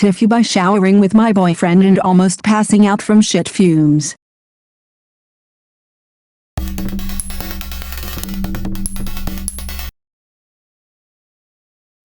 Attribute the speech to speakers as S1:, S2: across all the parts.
S1: TIFU by showering with my boyfriend and almost passing out from shit fumes.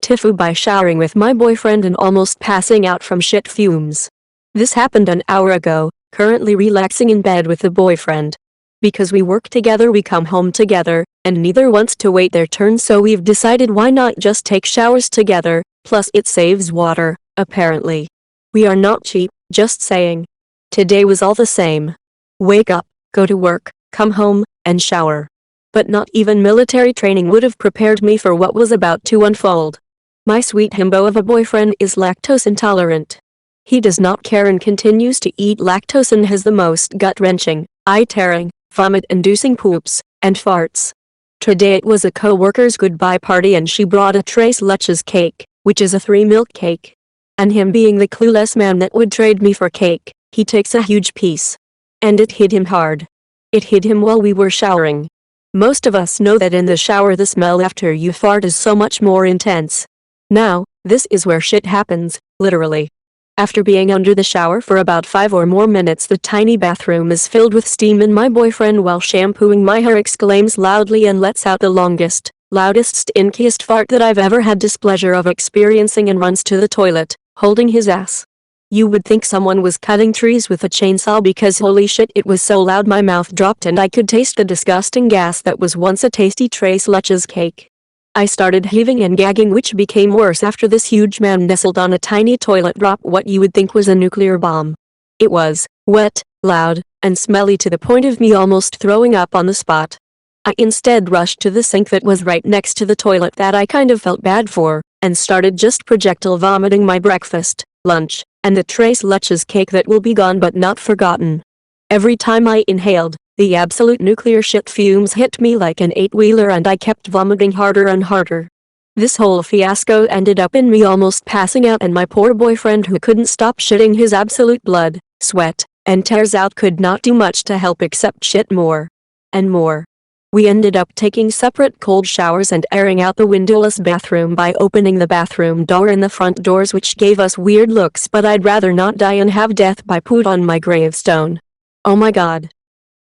S2: TIFU by showering with my boyfriend and almost passing out from shit fumes. This happened an hour ago, currently relaxing in bed with the boyfriend. Because we work together, we come home together, and neither wants to wait their turn, so we've decided why not just take showers together, plus it saves water, apparently. We are not cheap, just saying. Today was all the same. Wake up, go to work, come home, and shower. But not even military training would have prepared me for what was about to unfold. My sweet himbo of a boyfriend is lactose intolerant. He does not care and continues to eat lactose and has the most gut-wrenching, eye-tearing, vomit-inducing poops and farts. Today it was a co-worker's goodbye party and she brought a Tres Leches cake, which is a 3-milk cake. And him being the clueless man that would trade me for cake, he takes a huge piece. And it hit him hard. It hit him while we were showering. Most of us know that in the shower the smell after you fart is so much more intense. Now, this is where shit happens, literally. After being under the shower for about 5 or more minutes, the tiny bathroom is filled with steam and my boyfriend, while shampooing my hair, exclaims loudly and lets out the longest, loudest, stinkiest fart that I've ever had displeasure of experiencing and runs to the toilet, holding his ass. You would think someone was cutting trees with a chainsaw because holy shit, it was so loud my mouth dropped and I could taste the disgusting gas that was once a tasty Tres Leches cake. I started heaving and gagging, which became worse after this huge man nestled on a tiny toilet dropped what you would think was a nuclear bomb. It was wet, loud, and smelly to the point of me almost throwing up on the spot. I instead rushed to the sink that was right next to the toilet that I kind of felt bad for, and started just projectile vomiting my breakfast, lunch, and the Tres Leches cake that will be gone but not forgotten. Every time I inhaled, the absolute nuclear shit fumes hit me like an 8-wheeler and I kept vomiting harder and harder. This whole fiasco ended up in me almost passing out, and my poor boyfriend, who couldn't stop shitting his absolute blood, sweat, and tears out, could not do much to help except shit more and more. We ended up taking separate cold showers and airing out the windowless bathroom by opening the bathroom door and the front doors, which gave us weird looks, but I'd rather not die and have death by put on my gravestone. Oh my god.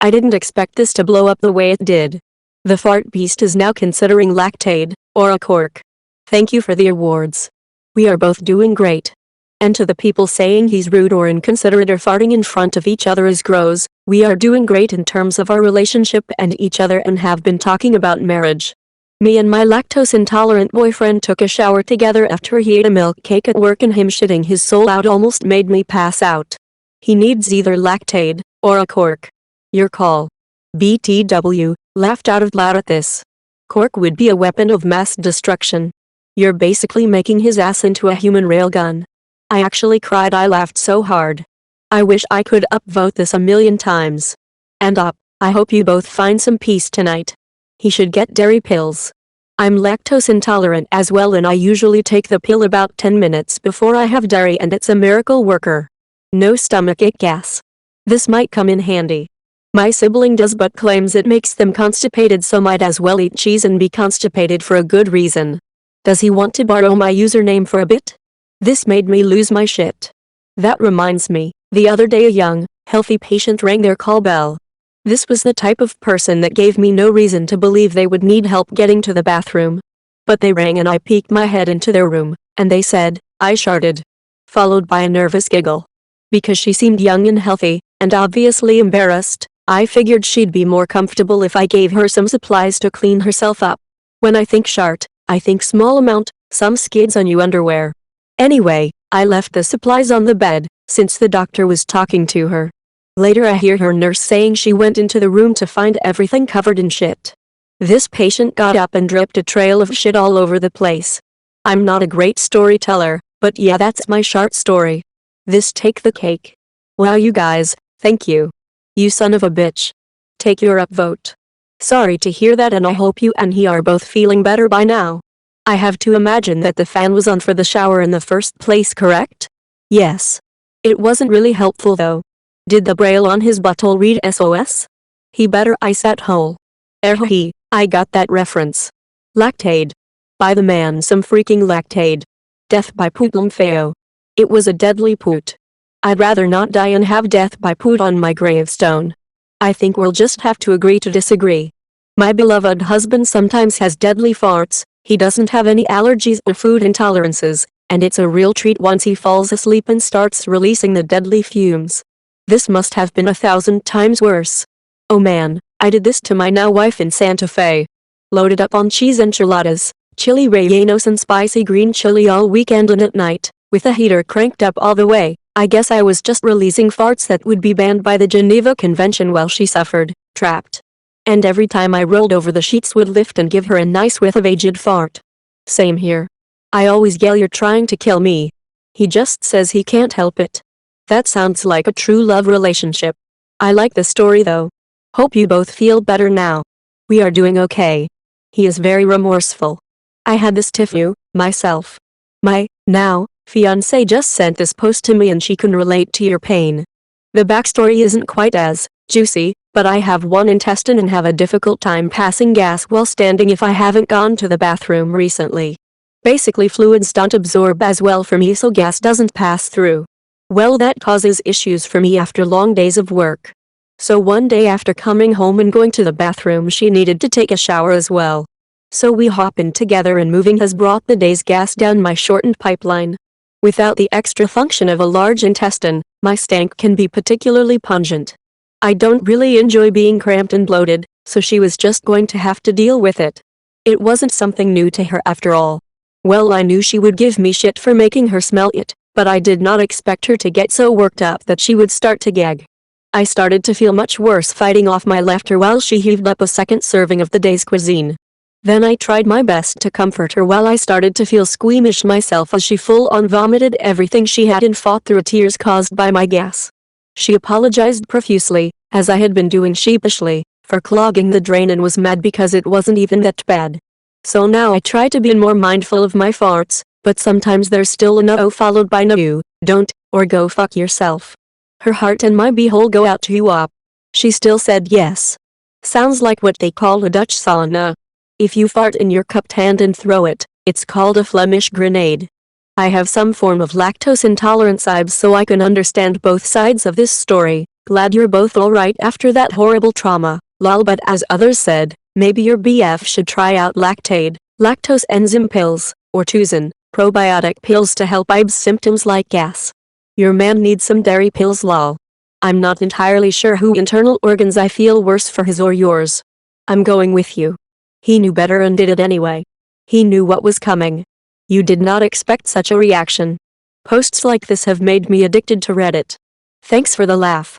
S2: I didn't expect this to blow up the way it did. The fart beast is now considering lactaid, or a cork. Thank you for the awards. We are both doing great. And to the people saying he's rude or inconsiderate or farting in front of each other is gross, we are doing great in terms of our relationship and each other and have been talking about marriage. Me and my lactose intolerant boyfriend took a shower together after he ate a milk cake at work, and him shitting his soul out almost made me pass out. He needs either lactaid or a cork. Your call. BTW, laughed out loud at this. Cork would be a weapon of mass destruction. You're basically making his ass into a human railgun. I actually cried, I laughed so hard. I wish I could upvote this 1,000,000 times. And I hope you both find some peace tonight. He should get dairy pills. I'm lactose intolerant as well, and I usually take the pill about 10 minutes before I have dairy, and it's a miracle worker. No stomachache gas. This might come in handy. My sibling does, but claims it makes them constipated, so might as well eat cheese and be constipated for a good reason. Does he want to borrow my username for a bit? This made me lose my shit. That reminds me, the other day a young, healthy patient rang their call bell. This was the type of person that gave me no reason to believe they would need help getting to the bathroom. But they rang and I peeked my head into their room, and they said, I sharted. Followed by a nervous giggle. Because she seemed young and healthy, and obviously embarrassed, I figured she'd be more comfortable if I gave her some supplies to clean herself up. When I think shart, I think small amount, some skids on you underwear. Anyway, I left the supplies on the bed, since the doctor was talking to her. Later I hear her nurse saying she went into the room to find everything covered in shit. This patient got up and dripped a trail of shit all over the place. I'm not a great storyteller, but yeah, that's my shart story. This take the cake. Wow, you guys, thank you. You son of a bitch. Take your upvote. Sorry to hear that, and I hope you and he are both feeling better by now. I have to imagine that the fan was on for the shower in the first place, correct? Yes. It wasn't really helpful though. Did the braille on his butthole read SOS? He better ice that hole. I got that reference. Lactaid. Buy the man some freaking lactaid. Death by Puglum Feo. It was a deadly poot. I'd rather not die and have death by poot on my gravestone. I think we'll just have to agree to disagree. My beloved husband sometimes has deadly farts, he doesn't have any allergies or food intolerances, and it's a real treat once he falls asleep and starts releasing the deadly fumes. This must have been 1,000 times worse. Oh man, I did this to my now wife in Santa Fe. Loaded up on cheese enchiladas, chili rellenos and spicy green chili all weekend and at night, with the heater cranked up all the way. I guess I was just releasing farts that would be banned by the Geneva Convention while she suffered, trapped. And every time I rolled over the sheets would lift and give her a nice whiff of aged fart. Same here. I always yell, "You're trying to kill me." He just says he can't help it. That sounds like a true love relationship. I like the story though. Hope you both feel better now. We are doing okay. He is very remorseful. I had this TIFU, myself. My, now, fiancé just sent this post to me and she can relate to your pain. The backstory isn't quite as juicy, but I have one intestine and have a difficult time passing gas while standing if I haven't gone to the bathroom recently. Basically fluids don't absorb as well for me, so gas doesn't pass through. Well, that causes issues for me after long days of work. So one day after coming home and going to the bathroom, she needed to take a shower as well. So we hop in together and moving has brought the day's gas down my shortened pipeline. Without the extra function of a large intestine, my stank can be particularly pungent. I don't really enjoy being cramped and bloated, so she was just going to have to deal with it. It wasn't something new to her after all. Well, I knew she would give me shit for making her smell it, but I did not expect her to get so worked up that she would start to gag. I started to feel much worse fighting off my laughter while she heaved up a second serving of the day's cuisine. Then I tried my best to comfort her while I started to feel squeamish myself as she full-on vomited everything she had and fought through tears caused by my gas. She apologized profusely, as I had been doing sheepishly, for clogging the drain and was mad because it wasn't even that bad. So now I try to be more mindful of my farts, but sometimes there's still a no followed by no you, don't, or go fuck yourself. Her heart and my beehole go out to you up. She still said yes. Sounds like what they call a Dutch sauna. If you fart in your cupped hand and throw it, it's called a Flemish grenade. I have some form of lactose intolerance, so I can understand both sides of this story. Glad you're both alright after that horrible trauma, lol. But as others said, maybe your BF should try out Lactaid, lactose enzyme pills, or Tuzin, probiotic pills to help IBS symptoms like gas. Your man needs some dairy pills, lol. I'm not entirely sure who internal organs I feel worse for, his or yours. I'm going with you. He knew better and did it anyway. He knew what was coming. You did not expect such a reaction. Posts like this have made me addicted to Reddit. Thanks for the laugh.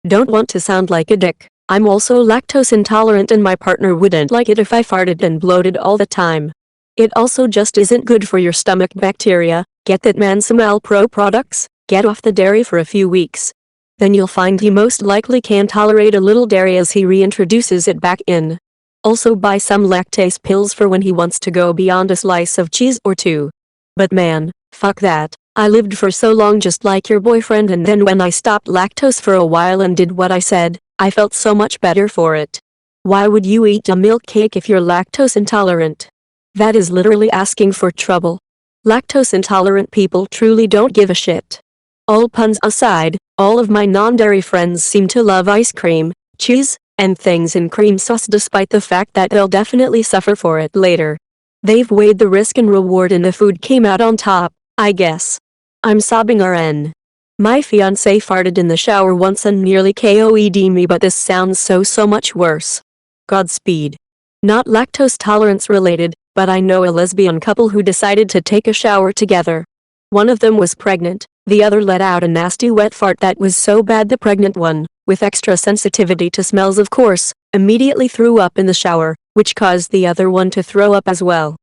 S2: Don't want to sound like a dick. I'm also lactose intolerant and my partner wouldn't like it if I farted and bloated all the time. It also just isn't good for your stomach bacteria. Get that man some Alpro products, get off the dairy for a few weeks. Then you'll find he most likely can tolerate a little dairy as he reintroduces it back in. Also buy some lactase pills for when he wants to go beyond a slice of cheese or two. But man, fuck that. I lived for so long just like your boyfriend, and then when I stopped lactose for a while and did what I said, I felt so much better for it. Why would you eat a milk cake if you're lactose intolerant? That is literally asking for trouble. Lactose intolerant people truly don't give a shit. All puns aside, all of my non-dairy friends seem to love ice cream, cheese, and things in cream sauce despite the fact that they'll definitely suffer for it later. They've weighed the risk and reward and the food came out on top, I guess. I'm sobbing RN. My fiancé farted in the shower once and nearly KOED me, but this sounds so much worse. Godspeed. Not lactose tolerance related, but I know a lesbian couple who decided to take a shower together. One of them was pregnant, the other let out a nasty wet fart that was so bad the pregnant one, with extra sensitivity to smells of course, immediately threw up in the shower, which caused the other one to throw up as well.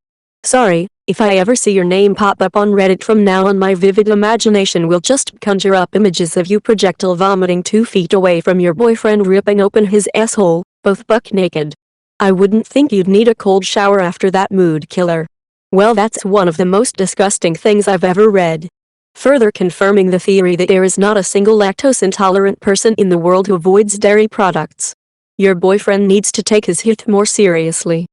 S2: Sorry, if I ever see your name pop up on Reddit from now on, my vivid imagination will just conjure up images of you projectile vomiting 2 feet away from your boyfriend ripping open his asshole, both buck naked. I wouldn't think you'd need a cold shower after that mood killer. Well, that's one of the most disgusting things I've ever read. Further confirming the theory that there is not a single lactose intolerant person in the world who avoids dairy products. Your boyfriend needs to take his health more seriously.